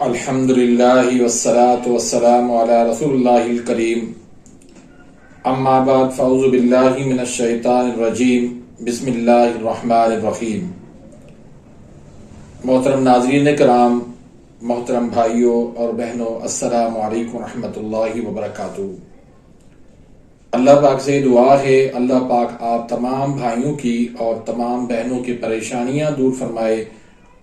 الحمدللہ والصلاة والسلام علی رسول اللہ الکریم اما بعد فاعوذ باللہ من الشیطان الرجیم بسم اللہ الرحمن الرحیم۔ محترم ناظرین کرام، محترم بھائیوں اور بہنوں، السلام علیکم ورحمۃ اللہ وبرکاتہ۔ اللہ پاک سے دعا ہے اللہ پاک آپ تمام بھائیوں کی اور تمام بہنوں کی پریشانیاں دور فرمائے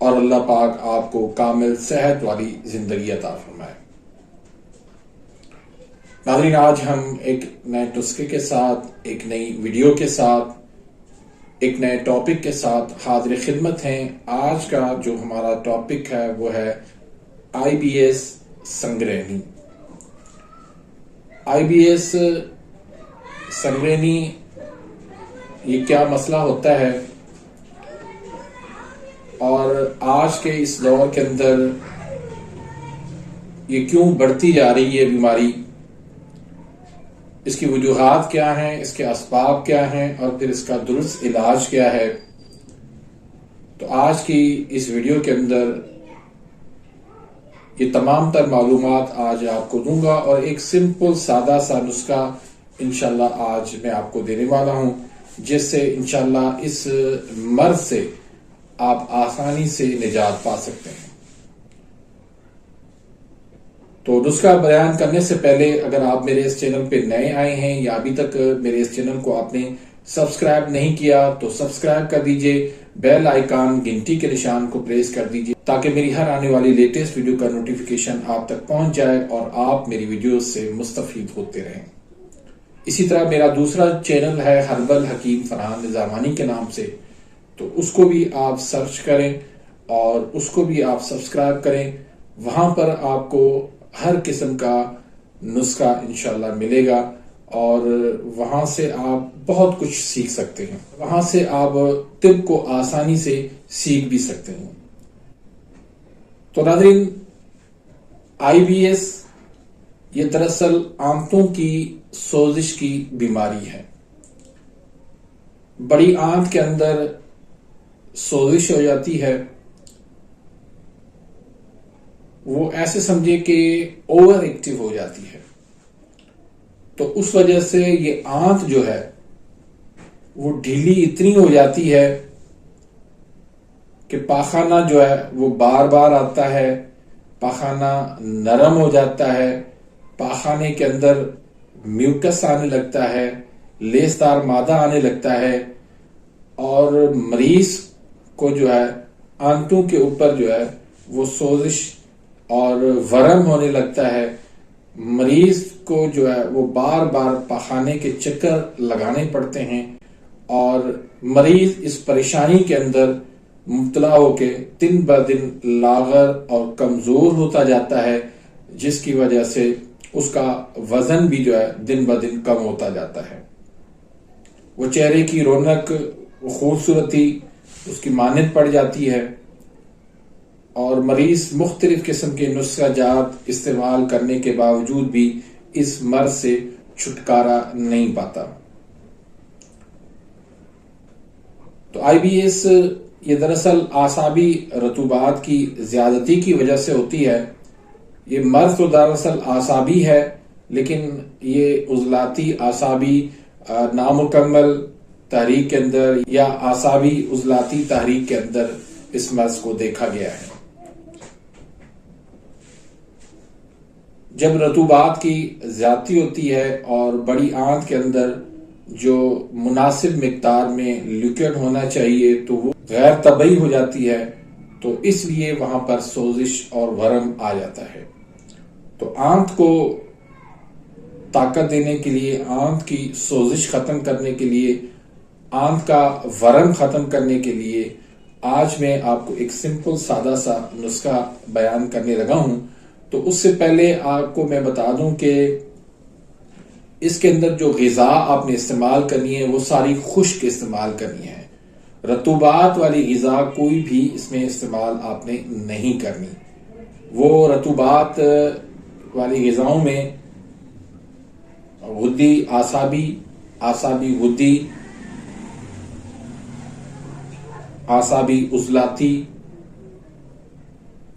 اور اللہ پاک آپ کو کامل صحت والی زندگی عطا فرمائے۔ ناظرین، آج ہم ایک نئے نسخے کے ساتھ، ایک نئی ویڈیو کے ساتھ، ایک نئے ٹاپک کے ساتھ حاضر خدمت ہیں۔ آج کا جو ہمارا ٹاپک ہے وہ ہے آئی بی ایس سنگرینی۔ آئی بی ایس سنگرینی یہ کیا مسئلہ ہوتا ہے اور آج کے اس دور کے اندر یہ کیوں بڑھتی جا رہی ہے بیماری، اس کی وجوہات کیا ہیں، اس کے اسباب کیا ہیں اور پھر اس کا درست علاج کیا ہے، تو آج کی اس ویڈیو کے اندر یہ تمام تر معلومات آج آپ کو دوں گا اور ایک سمپل سادہ سا نسخہ انشاءاللہ آج میں آپ کو دینے والا ہوں، جس سے انشاءاللہ اس مرض سے آپ آسانی سے نجات پا سکتے ہیں۔ تو نسخہ بیان کرنے سے پہلے اگر آپ میرے اس چینل پہ نئے آئے ہیں یا ابھی تک میرے اس چینل کو آپ نے سبسکرائب نہیں کیا تو سبسکرائب کر دیجئے، بیل آئیکن گھنٹی کے نشان کو پریس کر دیجئے تاکہ میری ہر آنے والی لیٹسٹ ویڈیو کا نوٹیفیکیشن آپ تک پہنچ جائے اور آپ میری ویڈیوز سے مستفید ہوتے رہیں۔ اسی طرح میرا دوسرا چینل ہے ہربل حکیم فرحان نظامانی کے نام سے، تو اس کو بھی آپ سرچ کریں اور اس کو بھی آپ سبسکرائب کریں۔ وہاں پر آپ کو ہر قسم کا نسخہ انشاءاللہ ملے گا اور وہاں سے آپ بہت کچھ سیکھ سکتے ہیں، وہاں سے آپ طب کو آسانی سے سیکھ بھی سکتے ہیں۔ تو ناظرین، آئی بی ایس یہ دراصل آنتوں کی سوزش کی بیماری ہے۔ بڑی آنت کے اندر سوزش ہو جاتی ہے، وہ ایسے سمجھے کہ اوور ایکٹیو ہو جاتی ہے، تو اس وجہ سے یہ آنت جو ہے وہ ڈھیلی اتنی ہو جاتی ہے کہ پاخانہ جو ہے وہ بار بار آتا ہے، پاخانہ نرم ہو جاتا ہے، پاخانے کے اندر میوکس آنے لگتا ہے، لیسدار مادہ آنے لگتا ہے اور مریض کو جو ہے آنتوں کے اوپر جو ہے وہ سوزش اور ورم ہونے لگتا ہے۔ مریض کو جو ہے وہ بار بار پاخانے کے چکر لگانے پڑتے ہیں اور مریض اس پریشانی کے اندر مبتلا ہو کے دن بدن لاغر اور کمزور ہوتا جاتا ہے، جس کی وجہ سے اس کا وزن بھی جو ہے دن بدن کم ہوتا جاتا ہے۔ وہ چہرے کی رونق، خوبصورتی اس کی مانند پڑ جاتی ہے اور مریض مختلف قسم کے نسخہ جات استعمال کرنے کے باوجود بھی اس مرض سے چھٹکارا نہیں پاتا۔ تو آئی بی ایس یہ دراصل اعصابی رطوبات کی زیادتی کی وجہ سے ہوتی ہے۔ یہ مرض تو دراصل اعصابی ہے، لیکن یہ عضلاتی اعصابی نامکمل تحریک کے اندر یا اعصابی عضلاتی تحریک کے اندر اس مرض کو دیکھا گیا ہے۔ جب رطوبات کی زیادتی ہوتی ہے اور بڑی آنت کے اندر جو مناسب مقدار میں لیکوڈ ہونا چاہیے تو وہ غیر طبیعی ہو جاتی ہے، تو اس لیے وہاں پر سوزش اور ورم آ جاتا ہے۔ تو آنت کو طاقت دینے کے لیے، آنت کی سوزش ختم کرنے کے لیے، آنت کا ورم ختم کرنے کے لیے آج میں آپ کو ایک سمپل سادہ سا نسخہ بیان کرنے لگا ہوں۔ تو اس سے پہلے آپ کو میں بتا دوں کہ اس کے اندر جو غذا آپ نے استعمال کرنی ہے وہ ساری خشک استعمال کرنی ہے۔ رطوبات والی غذا کوئی بھی اس میں استعمال آپ نے نہیں کرنی۔ وہ رطوبات والی غذاؤں میں غدی اعصابی، اعصابی غدی، اعصابی عضلاتی،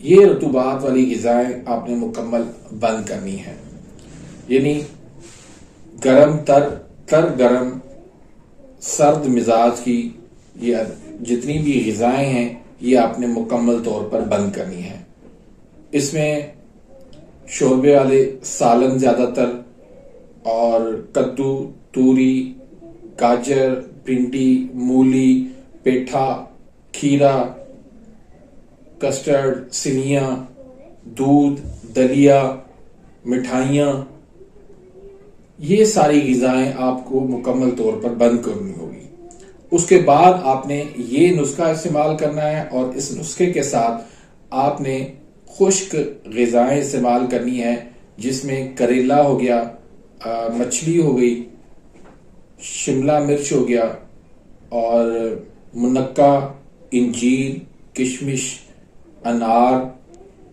یہ رطوبات والی غذائیں آپ نے مکمل بند کرنی ہے، یعنی گرم تر گرم سرد مزاج کی یہ جتنی بھی غذائیں ہیں یہ آپ نے مکمل طور پر بند کرنی ہے۔ اس میں شوربے والے سالن زیادہ تر، اور کدو، توری، گاجر، بھنڈی، مولی، پیٹھا، کھیرا، کسٹرڈ، سینیاں، دودھ، دلیا، مٹھائیاں، یہ ساری غذائیں آپ کو مکمل طور پر بند کرنی ہوگی۔ اس کے بعد آپ نے یہ نسخہ استعمال کرنا ہے، اور اس نسخے کے ساتھ آپ نے خشک غذائیں استعمال کرنی ہے، جس میں کریلا ہو گیا، مچھلی ہو گئی، شملہ مرچ ہو گیا، اور منقع، انجیر، کشمش، انار،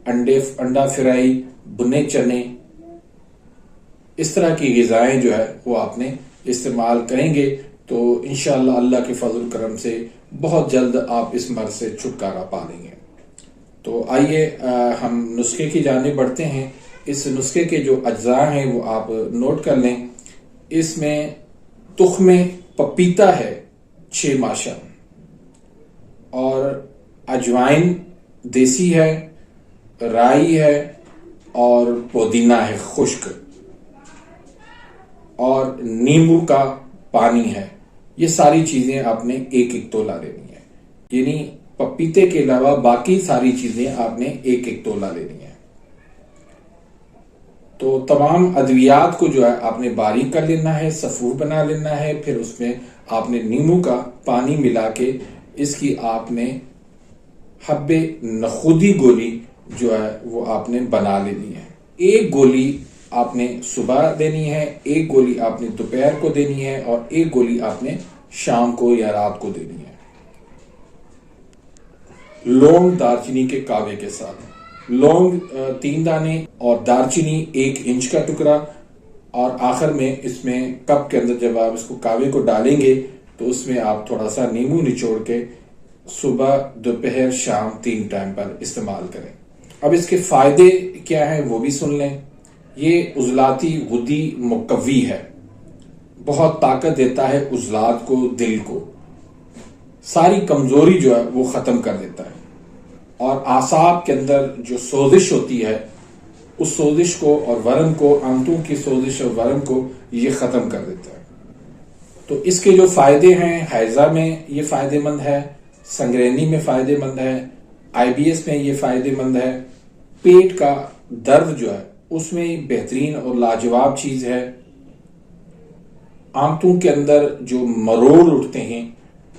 انڈا فرائی، بنے چنے، اس طرح کی غذائیں جو ہے وہ آپ نے استعمال کریں گے تو انشاءاللہ اللہ کے فضل و کرم سے بہت جلد آپ اس مرض سے چھٹکارا پا لیں گے۔ تو آئیے ہم نسخے کی جانب بڑھتے ہیں۔ اس نسخے کے جو اجزاء ہیں وہ آپ نوٹ کر لیں۔ اس میں تخم پپیتا ہے 6 ماشا، اور اجوائن دیسی ہے، رائی ہے، اور پودینہ ہے خشک، اور نیمبو کا پانی ہے۔ یہ ساری چیزیں آپ نے 1 تولہ لینی ہے، یعنی پپیتے کے علاوہ باقی ساری چیزیں آپ نے 1 تولہ لینی ہے۔ تو تمام ادویات کو جو ہے آپ نے باریک کر لینا ہے، صفور بنا لینا ہے، پھر اس میں آپ نے نیمبو کا پانی ملا کے اس کی آپ نے حب نخودی گولی جو ہے وہ آپ نے بنا لینی ہے۔ 1 گولی آپ نے صبح دینی ہے، 1 گولی آپ نے دوپہر کو دینی ہے، اور 1 گولی آپ نے شام کو یا رات کو دینی ہے۔ لونگ دارچینی کے کاوے کے ساتھ، لونگ 3 دانے اور دارچینی 1 انچ کا ٹکڑا، اور آخر میں اس میں کپ کے اندر جب آپ اس کو کاوے کو ڈالیں گے تو اس میں آپ تھوڑا سا نیمبو نچوڑ کے صبح، دوپہر، شام 3 ٹائم پر استعمال کریں۔ اب اس کے فائدے کیا ہیں وہ بھی سن لیں۔ یہ عضلاتی غدی مقوی ہے، بہت طاقت دیتا ہے عضلات کو، دل کو، ساری کمزوری جو ہے وہ ختم کر دیتا ہے، اور اعصاب کے اندر جو سوزش ہوتی ہے اس سوزش کو اور ورم کو، آنتوں کی سوزش اور ورم کو یہ ختم کر دیتا ہے۔ تو اس کے جو فائدے ہیں، حیضہ میں یہ فائدے مند ہے، سنگرینی میں فائدے مند ہے، IBS میں یہ فائدے مند ہے، پیٹ کا درد جو ہے اس میں بہترین اور لاجواب چیز ہے، آنتوں کے اندر جو مروڑ اٹھتے ہیں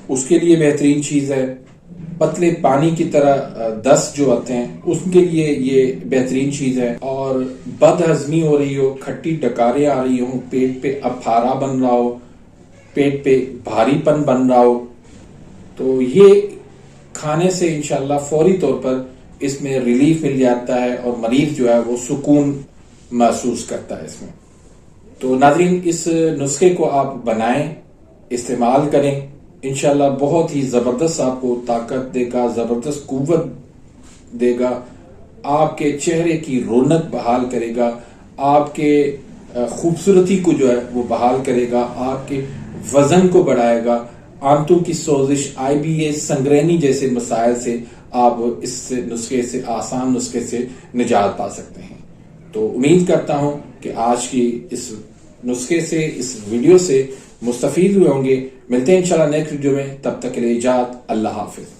اس کے لیے بہترین چیز ہے، پتلے پانی کی طرح دست جو آتے ہیں اس کے لیے یہ بہترین چیز ہے، اور بد ہضمی ہو رہی ہو، کھٹی ڈکاریں آ رہی ہوں، پیٹ پہ افارا بن رہا ہو، پیٹ پہ بھاری پن بن رہا ہو، تو یہ کھانے سے انشاءاللہ فوری طور پر اس میں ریلیف مل جاتا ہے، اور مریض جو ہے وہ سکون محسوس کرتا ہے اس میں۔ تو ناظرین، اس نسخے کو آپ بنائیں، استعمال کریں، انشاءاللہ بہت ہی زبردست آپ کو طاقت دے گا، زبردست قوت دے گا، آپ کے چہرے کی رونق بحال کرے گا، آپ کے خوبصورتی کو جو ہے وہ بحال کرے گا، آپ کے وزن کو بڑھائے گا، آنتوں کی سوزش، IBS، سنگرینی جیسے مسائل سے آپ اس نسخے سے، آسان نسخے سے نجات پا سکتے ہیں۔ تو امید کرتا ہوں کہ آج کی اس نسخے سے، اس ویڈیو سے مستفید ہوئے ہوں گے۔ ملتے ہیں انشاءاللہ نیکسٹ ویڈیو میں، تب تک کے لیے اجازت، اللہ حافظ۔